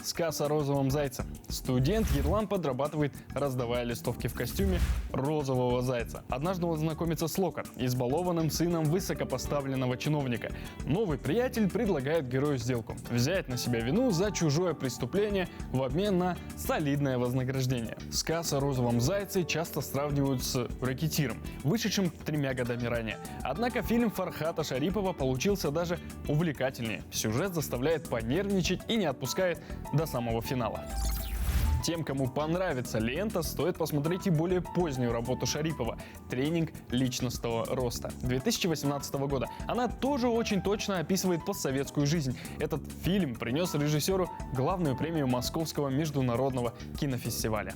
Сказ о розовом зайце. Студент Ерлан подрабатывает, раздавая листовки в костюме розового зайца. Однажды он знакомится с Локо, избалованным сыном высокопоставленного чиновника. Новый приятель предлагает герою сделку – взять на себя вину за чужое преступление в обмен на солидное вознаграждение. Сказ о розовом зайце часто сравнивают с «Рэкетиром», вышедшим 3 годами ранее. Однако фильм Фархата Шарипова получился даже увлекательнее. Сюжет заставляет понервничать и не отпускает до самого финала. Тем, кому понравится лента, стоит посмотреть и более позднюю работу Шарипова «Тренинг личностного роста» 2018 года. Она тоже очень точно описывает постсоветскую жизнь. Этот фильм принес режиссеру главную премию Московского международного кинофестиваля.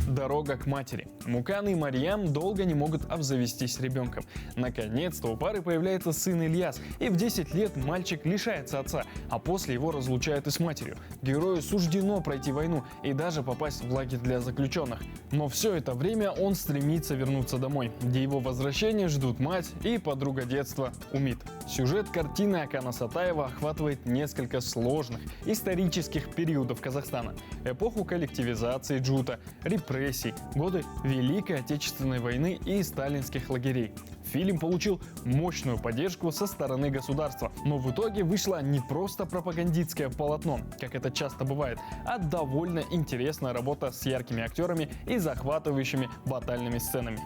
Дорога к матери. Мукан и Марьям долго не могут обзавестись ребенком. Наконец-то у пары появляется сын Ильяс, и в 10 лет мальчик лишается отца, а после его разлучают и с матерью. Герою суждено пройти войну и даже попасть в лагерь для заключенных. Но все это время он стремится вернуться домой, где его возвращение ждут мать и подруга детства Умит. Сюжет картины Акана Сатаева охватывает несколько сложных исторических периодов Казахстана. Эпоху коллективизации джута, репрессий, годы Великой Отечественной войны и сталинских лагерей. Фильм получил мощную поддержку со стороны государства, но в итоге вышло не просто пропагандистское полотно, как это часто бывает, а довольно интересная работа с яркими актерами и захватывающими батальными сценами.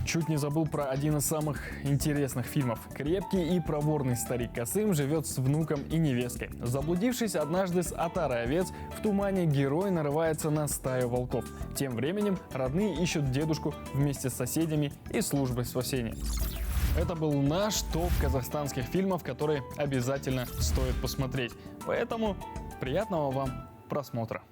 Чуть не забыл про один из самых интересных фильмов. Крепкий и проворный старик Касым живет с внуком и невесткой. Заблудившись однажды с отарой овец, в тумане герой нарывается на стаю волков. Тем временем родные ищут дедушку вместе с соседями и службой спасения. Это был наш топ казахстанских фильмов, которые обязательно стоит посмотреть. Поэтому приятного вам просмотра.